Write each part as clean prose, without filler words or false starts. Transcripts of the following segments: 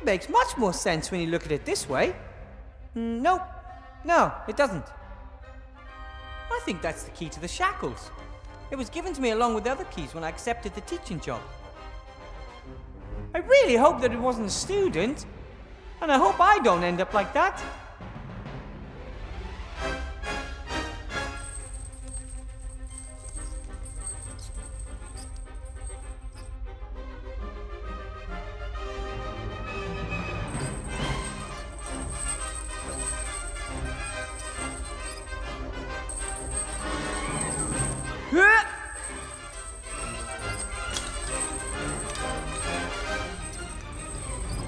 makes much more sense when you look at it this way. Nope. No, it doesn't. I think that's the key to the shackles. It was given to me along with the other keys when I accepted the teaching job. I really hope that it wasn't a student, and I hope I don't end up like that.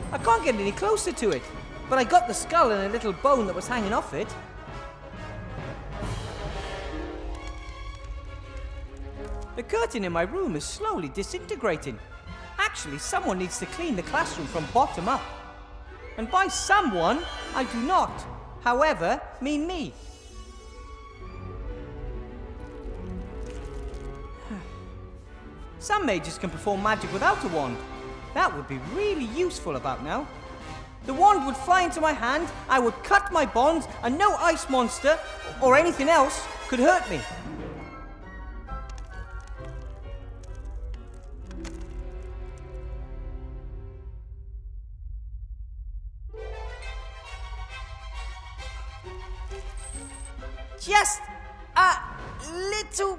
I can't get any closer to it, but I got the skull and a little bone that was hanging off it. The curtain in my room is slowly disintegrating. Actually, someone needs to clean the classroom from bottom up. And by someone, I do not, however, mean me. Some mages can perform magic without a wand. That would be really useful about now. The wand would fly into my hand, I would cut my bonds, and no ice monster, or anything else, could hurt me. Just a little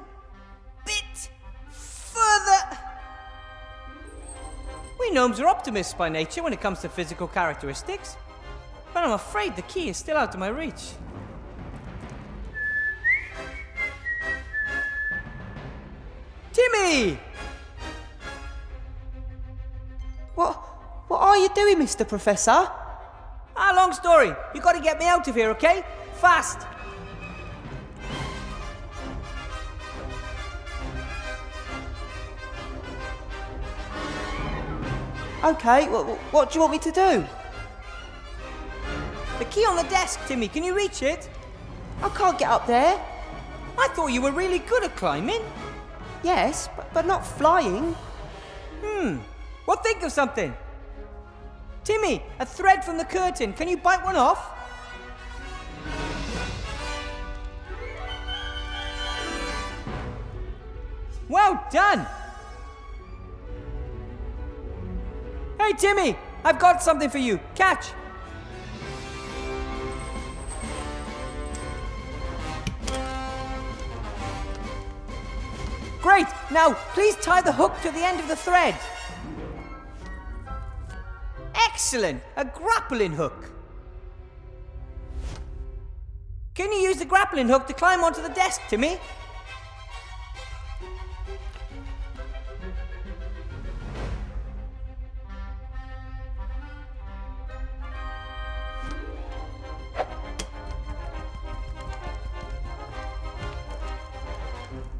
bit further. We gnomes are optimists by nature when it comes to physical characteristics, but I'm afraid the key is still out of my reach. Timmy! What are you doing, Mr. Professor? Long story. You gotta get me out of here, okay? Fast! Okay, what do you want me to do? The key on the desk, Timmy. Can you reach it? I can't get up there. I thought you were really good at climbing. Yes, but not flying. Well, think of something. Timmy, a thread from the curtain. Can you bite one off? Well done. Hey, Timmy, I've got something for you. Catch. Great. Now, please tie the hook to the end of the thread. Excellent. A grappling hook. Can you use the grappling hook to climb onto the desk, Timmy?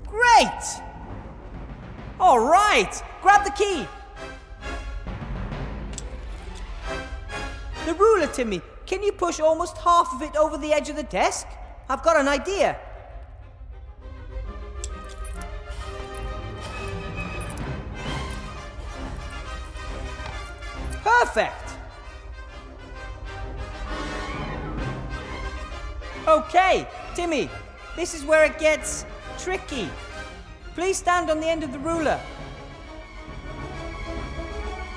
Great! All right, grab the key. The ruler, Timmy. Can you push almost half of it over the edge of the desk? I've got an idea. Perfect. Okay, Timmy, this is where it gets tricky. Please stand on the end of the ruler.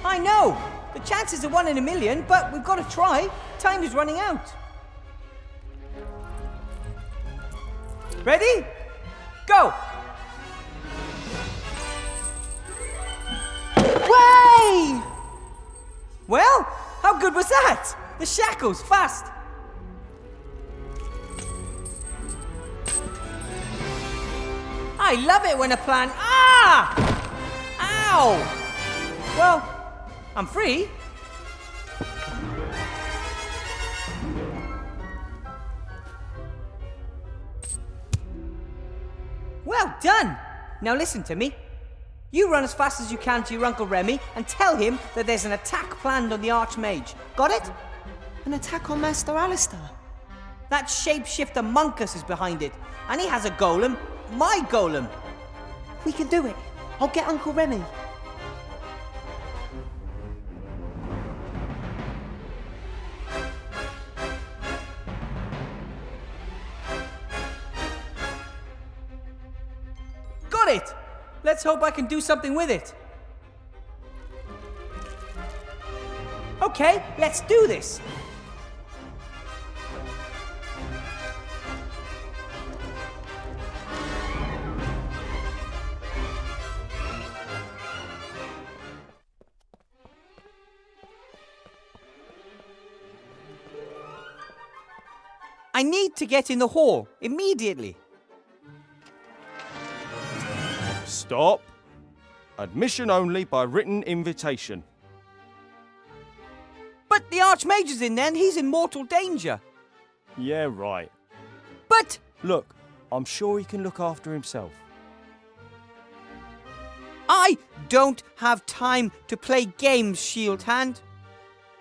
I know, the chances are 1 in a million, but we've got to try. Time is running out. Ready? Go! Way! Well, how good was that? The shackles, fast! I love it when a plan... Ah! Ow! Well, I'm free. Well done! Now listen to me. You run as fast as you can to your Uncle Remy and tell him that there's an attack planned on the Archmage. Got it? An attack on Master Alistair? That shapeshifter Monkus is behind it, and he has a golem. My golem! We can do it. I'll get Uncle Remy. it! Let's hope I can do something with it. Okay, let's do this. I need to get in the hall immediately. Stop. Admission only by written invitation. But the Archmage is in there and he's in mortal danger. Yeah, right. But... Look, I'm sure he can look after himself. I don't have time to play games, Shield Hand.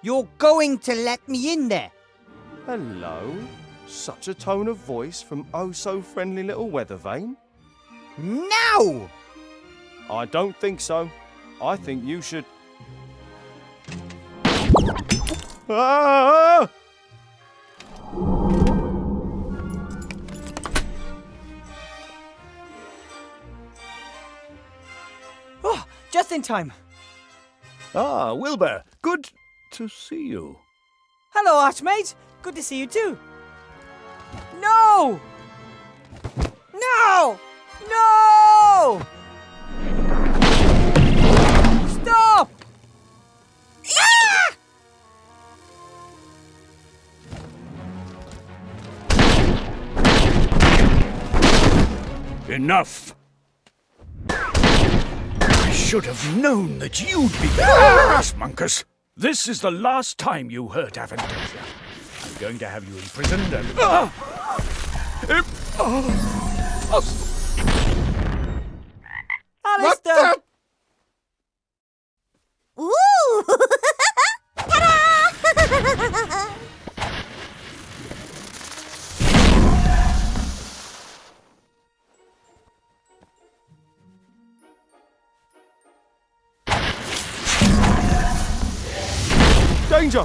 You're going to let me in there. Hello? Such a tone of voice from oh-so-friendly little Weathervane? Now! I don't think so. I think you should... Ah! Oh, just in time. Ah, Wilbur, good to see you. Hello, Archmage. Good to see you too. No! No! No! Stop! Ah! Enough! I should have known that you'd be this, Monkus. This is the last time you hurt Avantasia. I'm going to have you imprisoned and... Alistair! Ooh! Ta-da! Danger!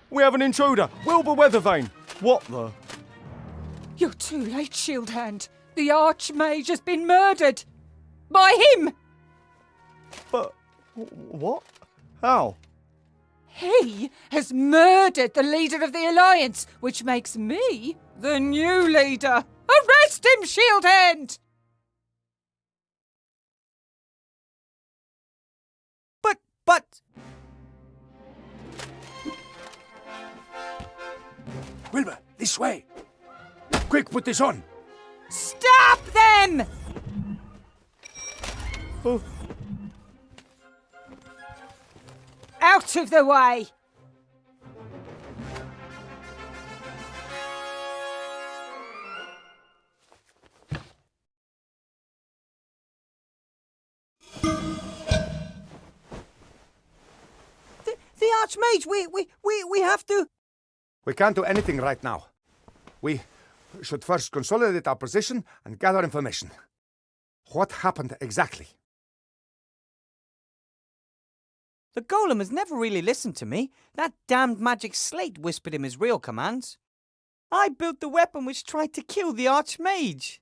We have an intruder! Wilbur Weathervane! What the... You're too late, Shield Hand. The Archmage has been murdered. By him! But... what? How? He has murdered the leader of the Alliance, which makes me the new leader. Arrest him, Shield Hand! But... Wilbur, this way. Quick, put this on. Stop them! Oh. Out of the way! The Archmage, we have to... We can't do anything right now. We should first consolidate our position and gather information. What happened exactly? The golem has never really listened to me. That damned magic slate whispered him his real commands. I built the weapon which tried to kill the Archmage.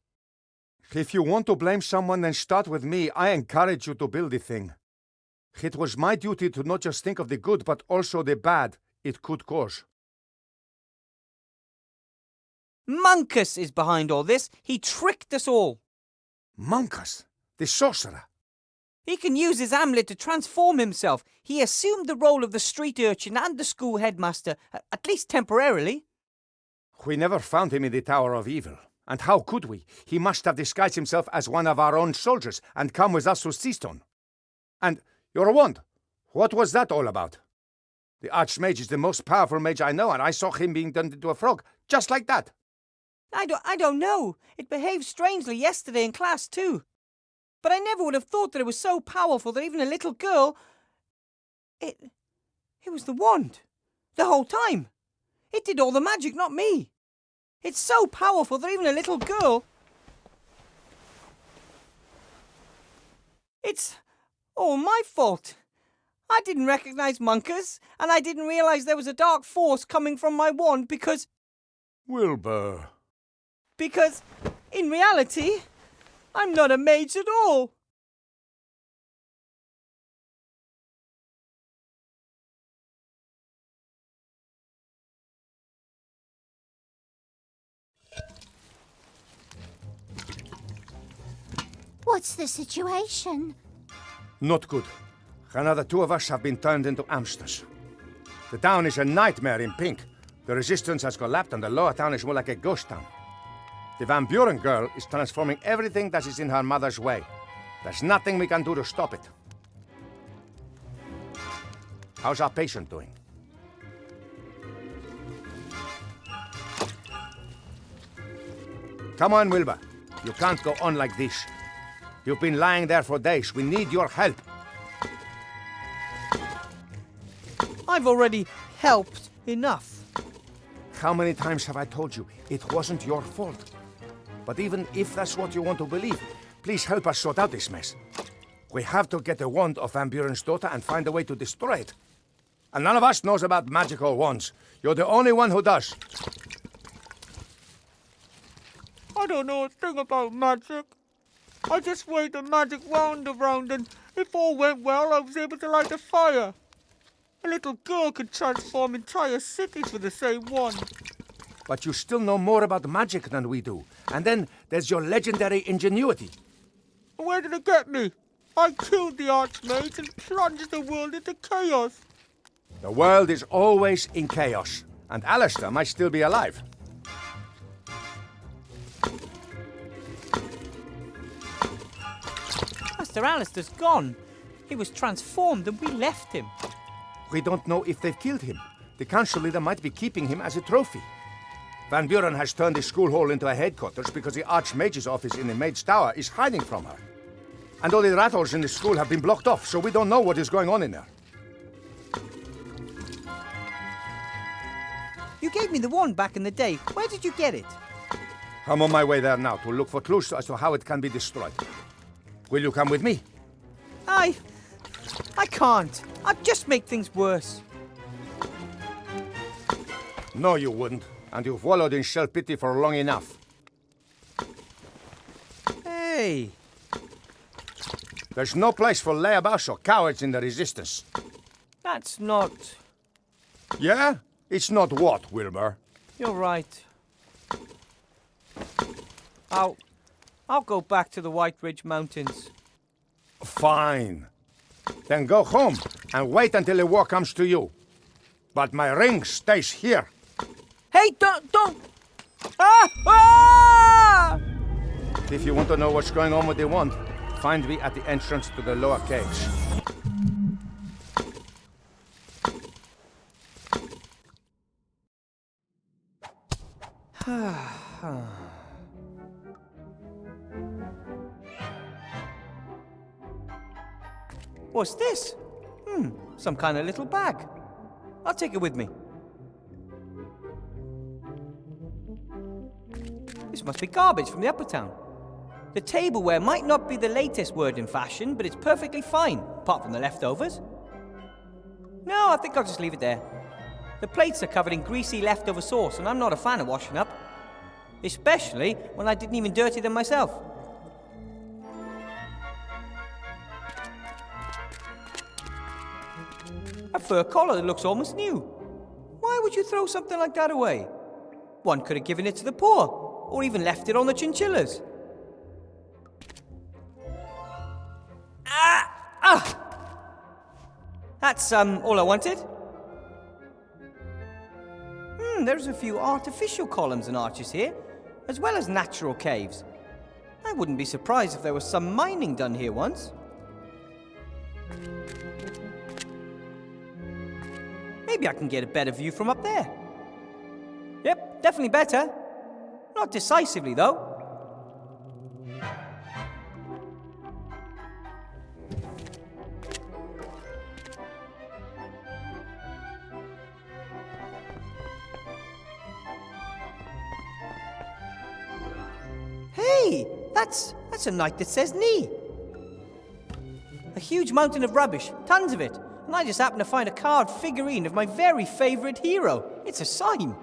If you want to blame someone, then start with me. I encourage you to build the thing. It was my duty to not just think of the good, but also the bad it could cause. Monkus is behind all this. He tricked us all. Monkus, the sorcerer. He can use his amulet to transform himself. He assumed the role of the street urchin and the school headmaster, at least temporarily. We never found him in the Tower of Evil. And how could we? He must have disguised himself as one of our own soldiers and come with us to Seastone. And your wand, what was that all about? The Archmage is the most powerful mage I know, and I saw him being turned into a frog, just like that. I don't know. It behaved strangely yesterday in class too. But I never would have thought that it was so powerful that even a little girl... It was the wand. The whole time. It did all the magic, not me. It's so powerful that even a little girl... It's all my fault. I didn't recognize Monkus, and I didn't realize there was a dark force coming from my wand because... Wilbur. Because, in reality, I'm not a mage at all. What's the situation? Not good. Another two of us have been turned into hamsters. The town is a nightmare in pink. The resistance has collapsed and the lower town is more like a ghost town. The Van Buren girl is transforming everything that is in her mother's way. There's nothing we can do to stop it. How's our patient doing? Come on, Wilbur. You can't go on like this. You've been lying there for days. We need your help. I've already helped enough. How many times have I told you it wasn't your fault? But even if that's what you want to believe, please help us sort out this mess. We have to get the wand of Van Buren's daughter and find a way to destroy it. And none of us knows about magical wands. You're the only one who does. I don't know a thing about magic. I just waved a magic wand around and if all went well, I was able to light a fire. A little girl could transform entire cities with the same wand. But you still know more about magic than we do. And then there's your legendary ingenuity. Where did it get me? I killed the Archmage and plunged the world into chaos. The world is always in chaos. And Alistair might still be alive. Master Alistair's gone. He was transformed and we left him. We don't know if they've killed him. The council leader might be keeping him as a trophy. Van Buren has turned the school hall into a headquarters because the Archmage's office in the Maid's Tower is hiding from her. And all the rat holes in the school have been blocked off, so we don't know what is going on in there. You gave me the wand back in the day. Where did you get it? I'm on my way there now to look for clues as to how it can be destroyed. Will you come with me? I can't. I'd just make things worse. No, you wouldn't. And you've wallowed in self-pity for long enough. Hey. There's no place for layabouts or cowards in the Resistance. That's not... Yeah? It's not what, Wilbur? You're right. I'll go back to the White Ridge Mountains. Fine. Then go home and wait until the war comes to you. But my ring stays here. Hey, don't! Ah! Ah! If you want to know what's going on with the wand, find me at the entrance to the lower caves. What's this? Some kind of little bag. I'll take it with me. This must be garbage from the upper town. The tableware might not be the latest word in fashion, but it's perfectly fine, apart from the leftovers. No, I think I'll just leave it there. The plates are covered in greasy leftover sauce, and I'm not a fan of washing up. Especially when I didn't even dirty them myself. A fur collar that looks almost new. Why would you throw something like that away? One could have given it to the poor, or even left it on the chinchillas. That's all I wanted. There's a few artificial columns and arches here, as well as natural caves. I wouldn't be surprised if there was some mining done here once. Maybe I can get a better view from up there. Yep, definitely better. Not decisively, though. Hey, that's a knight that says knee. A huge mountain of rubbish, tons of it. And I just happened to find a carved figurine of my very favorite hero. It's a sign.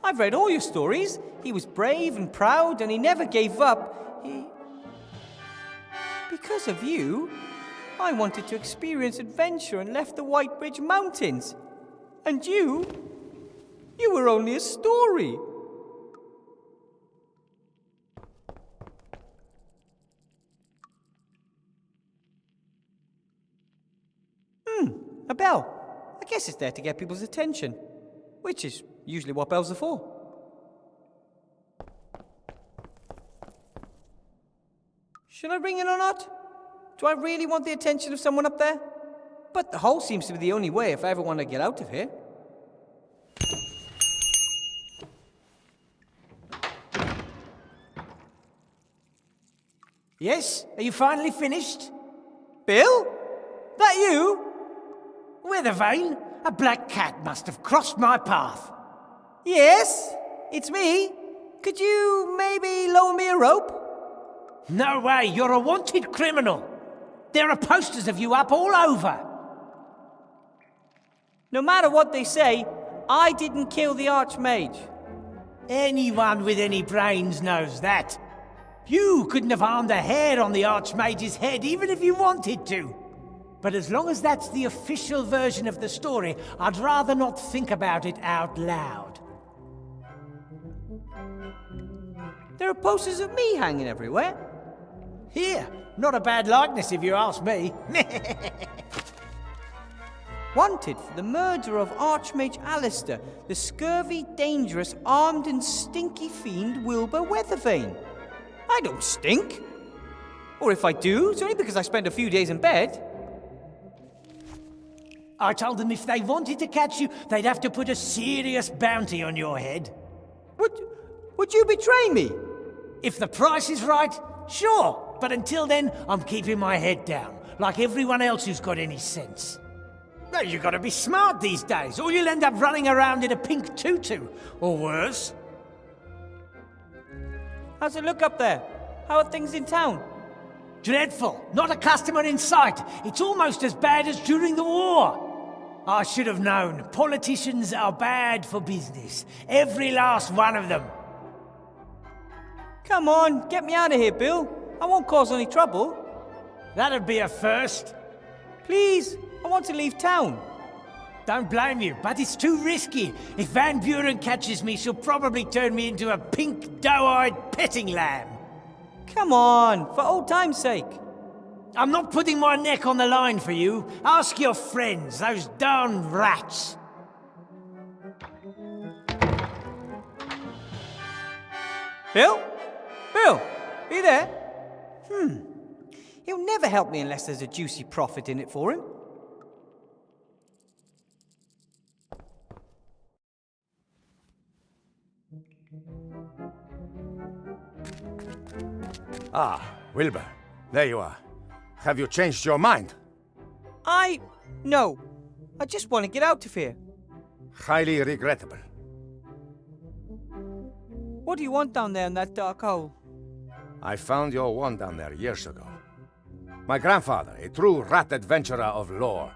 I've read all your stories. He was brave and proud, and he never gave up. Because of you, I wanted to experience adventure and left the White Ridge Mountains. And you were only a story. A bell. I guess it's there to get people's attention, which is usually what bells are for. Should I ring it or not? Do I really want the attention of someone up there? But the hole seems to be the only way if I ever want to get out of here. Yes? Are you finally finished? Bill? That you? Weathervane, a black cat must have crossed my path. Yes, it's me. Could you maybe loan me a rope? No way, you're a wanted criminal. There are posters of you up all over. No matter what they say, I didn't kill the Archmage. Anyone with any brains knows that. You couldn't have harmed a hair on the Archmage's head, even if you wanted to. But as long as that's the official version of the story, I'd rather not think about it out loud. There are posters of me hanging everywhere. Here, not a bad likeness if you ask me. Wanted for the murder of Archmage Alistair, the scurvy, dangerous, armed and stinky fiend Wilbur Weathervane. I don't stink. Or if I do, it's only because I spent a few days in bed. I told them if they wanted to catch you, they'd have to put a serious bounty on your head. Would you betray me? If the price is right, sure. But until then, I'm keeping my head down, like everyone else who's got any sense. No, you gotta be smart these days, or you'll end up running around in a pink tutu, or worse. How's it look up there? How are things in town? Dreadful. Not a customer in sight. It's almost as bad as during the war. I should have known. Politicians are bad for business. Every last one of them. Come on, get me out of here, Bill. I won't cause any trouble. That'd be a first. Please, I want to leave town. Don't blame you, but it's too risky. If Van Buren catches me, she'll probably turn me into a pink, doe-eyed petting lamb. Come on, for old time's sake. I'm not putting my neck on the line for you. Ask your friends, those darn rats. Bill? Bill, are you there? He'll never help me unless there's a juicy profit in it for him. Ah, Wilbur, there you are. Have you changed your mind? No. I just want to get out of here. Highly regrettable. What do you want down there in that dark hole? I found your wand down there years ago. My grandfather, a true rat adventurer of lore,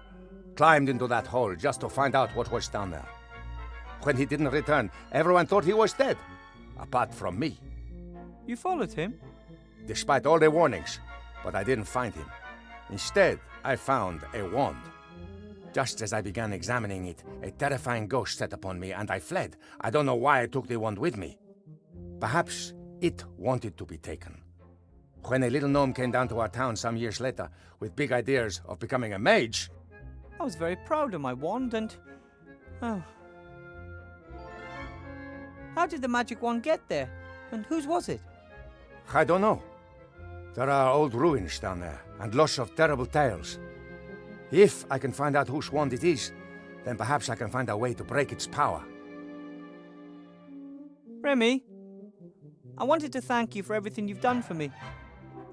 climbed into that hole just to find out what was down there. When he didn't return, everyone thought he was dead, apart from me. You followed him? Despite all the warnings, but I didn't find him. Instead, I found a wand. Just as I began examining it, a terrifying ghost set upon me and I fled. I don't know why I took the wand with me. Perhaps it wanted to be taken. When a little gnome came down to our town some years later with big ideas of becoming a mage, I was very proud of my wand and... Oh. How did the magic wand get there? And whose was it? I don't know. There are old ruins down there and lots of terrible tales. If I can find out whose wand it is, then perhaps I can find a way to break its power. Remy, I wanted to thank you for everything you've done for me.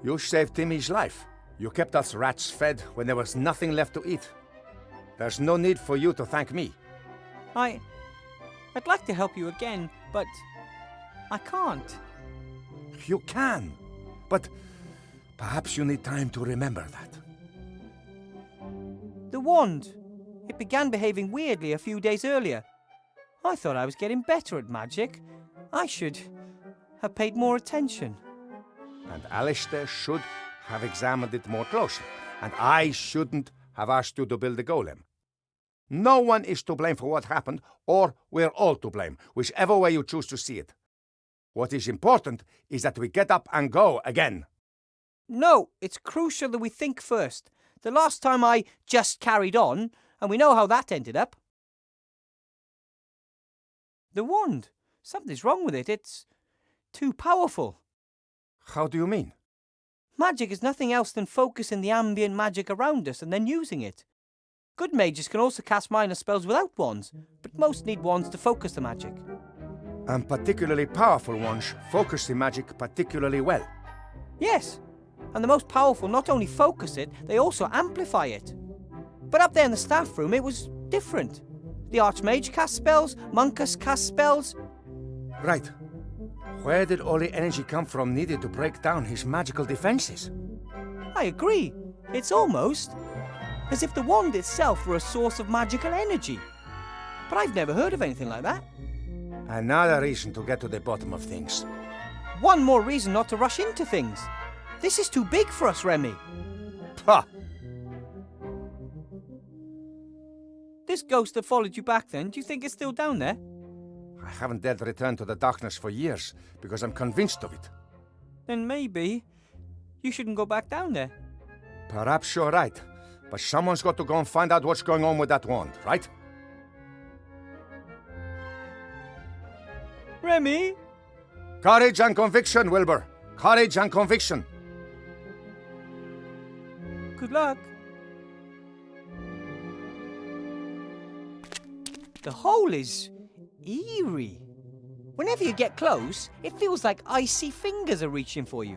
You saved Timmy's life. You kept us rats fed when there was nothing left to eat. There's no need for you to thank me. I'd like to help you again, but I can't. You can, but perhaps you need time to remember that. The wand. It began behaving weirdly a few days earlier. I thought I was getting better at magic. I should have paid more attention. And Alistair should have examined it more closely. And I shouldn't have asked you to build the golem. No one is to blame for what happened, or we're all to blame, whichever way you choose to see it. What is important is that we get up and go again. No, it's crucial that we think first. The last time I just carried on, And we know how that ended up. The wand. Something's wrong with it. It's too powerful. How do you mean? Magic is nothing else than focusing the ambient magic around us and then using it. Good mages can also cast minor spells without wands, but most need wands to focus the magic. And particularly powerful ones focus the magic particularly well. Yes, and the most powerful not only focus it, they also amplify it. But up there in the staff room, it was different. The Archmage cast spells, Monkus cast spells. Right. Where did all the energy come from needed to break down his magical defenses? I agree. It's almost as if the wand itself were a source of magical energy. But I've never heard of anything like that. Another reason to get to the bottom of things. One more reason not to rush into things. This is too big for us, Remy. Pah! This ghost that followed you back then, do you think it's still down there? I haven't dared return to the darkness for years because I'm convinced of it. Then maybe you shouldn't go back down there. Perhaps you're right, but someone's got to go and find out what's going on with that wand, right? Remy? Courage and conviction, Wilbur. Courage and conviction. Good luck. The hole is eerie. Whenever you get close, it feels like icy fingers are reaching for you.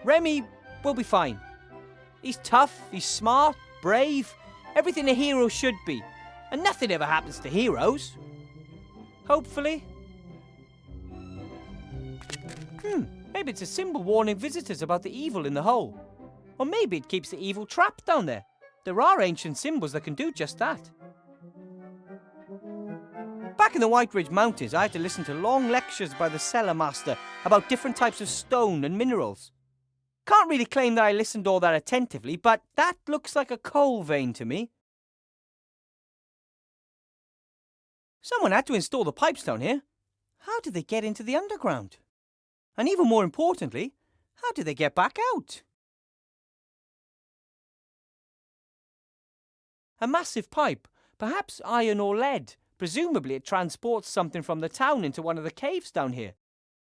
Remy will be fine. He's tough, he's smart, brave, everything a hero should be. And nothing ever happens to heroes. Hopefully. Maybe it's a symbol warning visitors about the evil in the hole. Or maybe it keeps the evil trapped down there. There are ancient symbols that can do just that. Back in the White Ridge Mountains, I had to listen to long lectures by the cellar master about different types of stone and minerals. Can't really claim that I listened all that attentively, but that looks like a coal vein to me. Someone had to install the pipes down here. How did they get into the underground? And even more importantly, how did they get back out? A massive pipe, perhaps iron or lead. Presumably it transports something from the town into one of the caves down here.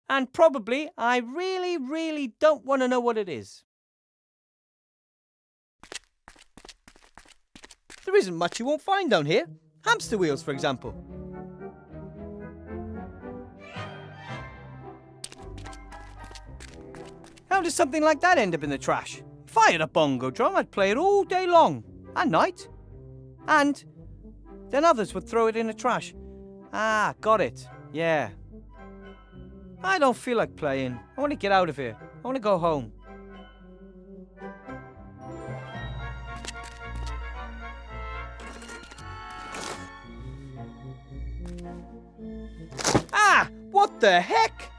And probably, I really don't want to know what it is. There isn't much you won't find down here. Hamster wheels, for example. How does something like that end up in the trash? If I had a bongo drum, I'd play it all day long. And night. And then others would throw it in the trash. Ah, got it. Yeah. I don't feel like playing. I want to get out of here. I want to go home. Ah! What the heck?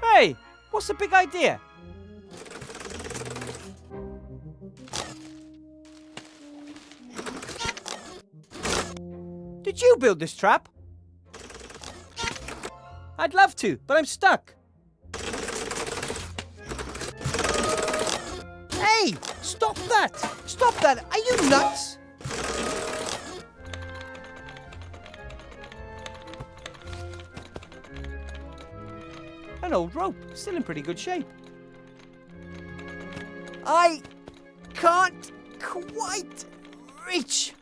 Hey! What's the big idea? Did you build this trap? I'd love to, but I'm stuck. Hey! Stop that! Stop that! Are you nuts? An old rope, still in pretty good shape. I can't quite reach.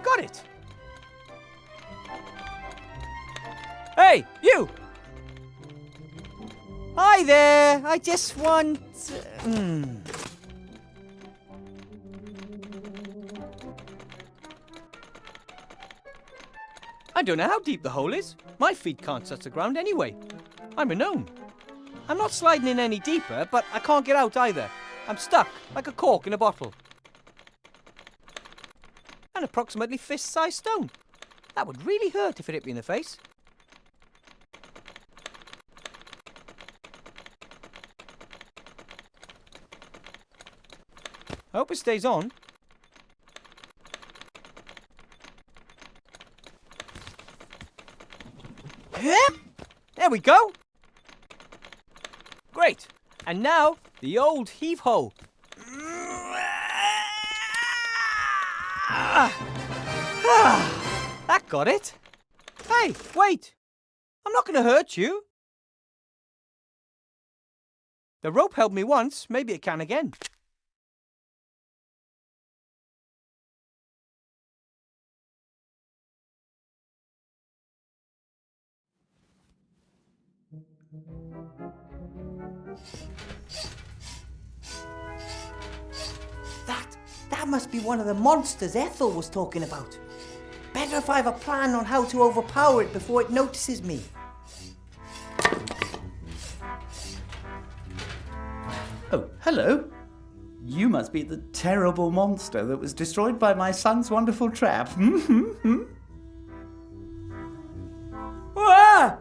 Got it. Hey, you! Hi there, I just want... I don't know how deep the hole is. My feet can't touch the ground anyway. I'm a gnome. I'm not sliding in any deeper, but I can't get out either. I'm stuck, like a cork in a bottle. An approximately fist-sized stone. That would really hurt if it hit me in the face. I hope it stays on. There we go. Great. And now, the old heave-ho. That got it. Hey, wait. I'm not going to hurt you. The rope helped me once. Maybe it can again. That must be one of the monsters Ethel was talking about. Better if I have a plan on how to overpower it before it notices me. Oh, hello. You must be the terrible monster that was destroyed by my son's wonderful trap. Ah!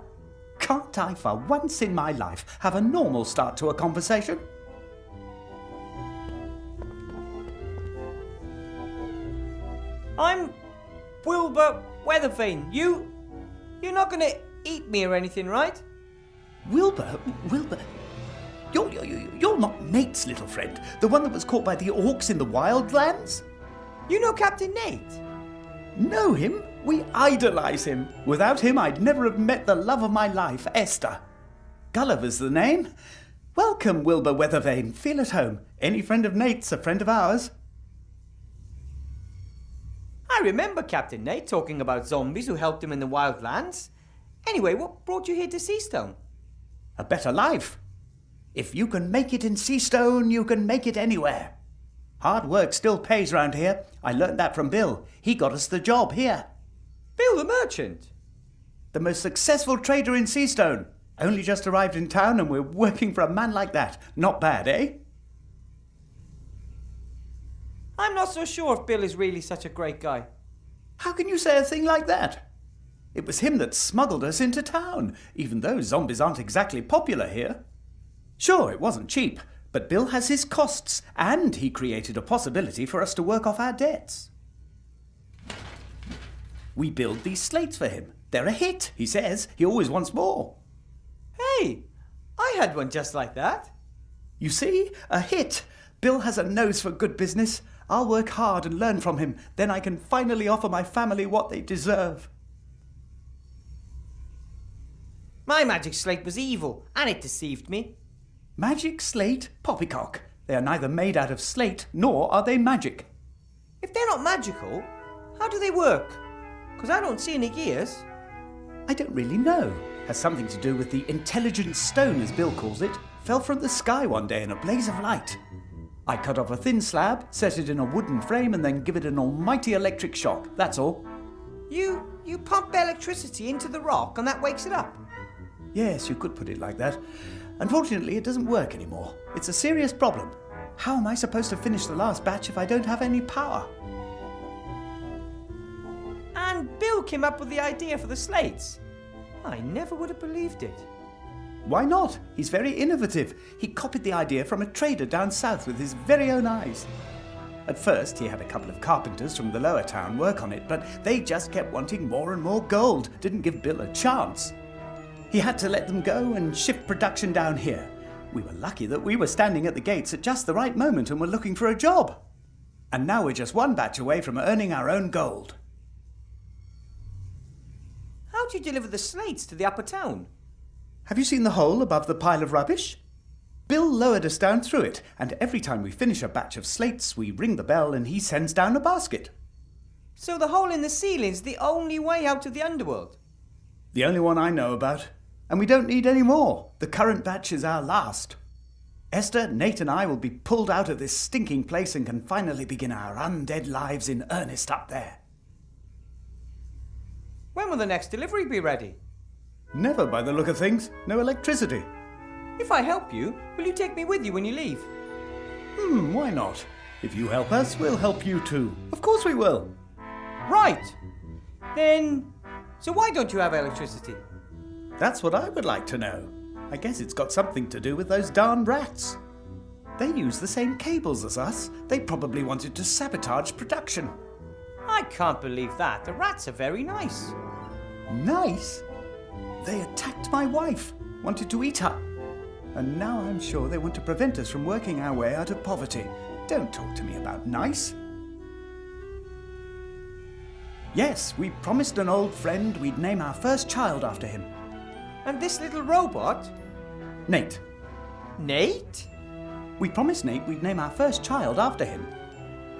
Can't I, for once in my life, have a normal start to a conversation? I'm Wilbur Weathervane. You're not gonna eat me or anything, right? Wilbur? You're not Nate's little friend, the one that was caught by the orcs in the wildlands? You know Captain Nate? Know him? We idolize him. Without him, I'd never have met the love of my life, Esther. Gulliver's the name. Welcome, Wilbur Weathervane. Feel at home. Any friend of Nate's a friend of ours. I remember Captain Nate talking about zombies who helped him in the wildlands. Anyway, what brought you here to Seastone? A better life. If you can make it in Seastone, you can make it anywhere. Hard work still pays round here. I learnt that from Bill. He got us the job here. Bill the merchant? The most successful trader in Seastone. Only just arrived in town and we're working for a man like that. Not bad, eh? I'm not so sure if Bill is really such a great guy. How can you say a thing like that? It was him that smuggled us into town, even though zombies aren't exactly popular here. Sure, it wasn't cheap, but Bill has his costs, and he created a possibility for us to work off our debts. We build these slates for him. They're a hit, he says. He always wants more. Hey, I had one just like that. You see? A hit. Bill has a nose for good business. I'll work hard and learn from him. Then I can finally offer my family what they deserve. My magic slate was evil, and it deceived me. Magic slate? Poppycock. They are neither made out of slate, nor are they magic. If they're not magical, how do they work? Because I don't see any gears. I don't really know. Has something to do with the intelligent stone, as Bill calls it. Fell from the sky one day in a blaze of light. I cut off a thin slab, set it in a wooden frame, and then give it an almighty electric shock. That's all. You pump electricity into the rock and that wakes it up? Yes, you could put it like that. Unfortunately, it doesn't work anymore. It's a serious problem. How am I supposed to finish the last batch if I don't have any power? And Bill came up with the idea for the slates. I never would have believed it. Why not? He's very innovative. He copied the idea from a trader down south with his very own eyes. At first, he had a couple of carpenters from the lower town work on it, but they just kept wanting more and more gold. Didn't give Bill a chance. He had to let them go and shift production down here. We were lucky that we were standing at the gates at just the right moment and were looking for a job. And now we're just one batch away from earning our own gold. How do you deliver the slates to the upper town? Have you seen the hole above the pile of rubbish? Bill lowered us down through it, and every time we finish a batch of slates, we ring the bell and he sends down a basket. So the hole in the ceiling's the only way out of the underworld? The only one I know about. And we don't need any more. The current batch is our last. Esther, Nate and I will be pulled out of this stinking place and can finally begin our undead lives in earnest up there. When will the next delivery be ready? Never, by the look of things. No electricity. If I help you, will you take me with you when you leave? Why not? If you help us, we'll help you too. Of course we will. Right. Then, so why don't you have electricity? That's what I would like to know. I guess it's got something to do with those darn rats. They use the same cables as us. They probably wanted to sabotage production. I can't believe that. The rats are very nice. Nice? They attacked my wife, wanted to eat her. And now I'm sure they want to prevent us from working our way out of poverty. Don't talk to me about nice. Yes, we promised an old friend we'd name our first child after him. And this little robot? Nate. Nate? We promised Nate we'd name our first child after him.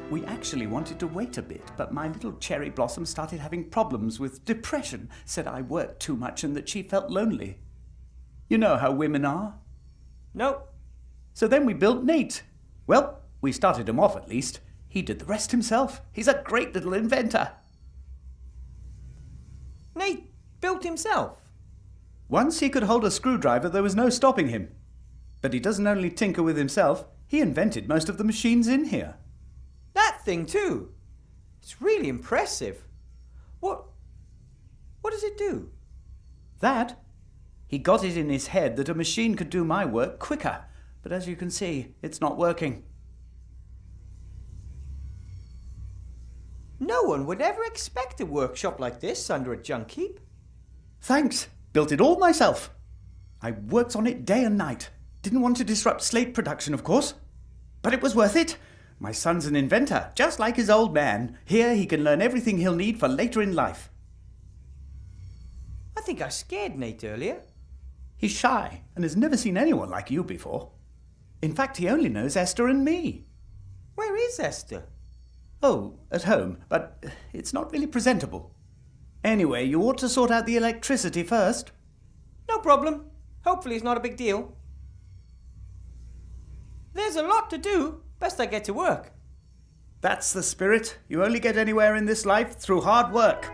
We actually wanted to wait a bit, but my little cherry blossom started having problems with depression, said I worked too much and that she felt lonely. You know how women are. Nope. So then we built Nate. Well, we started him off at least. He did the rest himself. He's a great little inventor. Nate built himself? Once he could hold a screwdriver, there was no stopping him. But he doesn't only tinker with himself, he invented most of the machines in here. That thing too? It's really impressive. What does it do? That? He got it in his head that a machine could do my work quicker. But as you can see, it's not working. No one would ever expect a workshop like this under a junk heap. Thanks. Built it all myself. I worked on it day and night. Didn't want to disrupt slate production, of course. But it was worth it. My son's an inventor, just like his old man. Here he can learn everything he'll need for later in life. I think I scared Nate earlier. He's shy and has never seen anyone like you before. In fact, he only knows Esther and me. Where is Esther? Oh, at home, but it's not really presentable. Anyway, you ought to sort out the electricity first. No problem. Hopefully it's not a big deal. There's a lot to do. Best I get to work. That's the spirit. You only get anywhere in this life through hard work.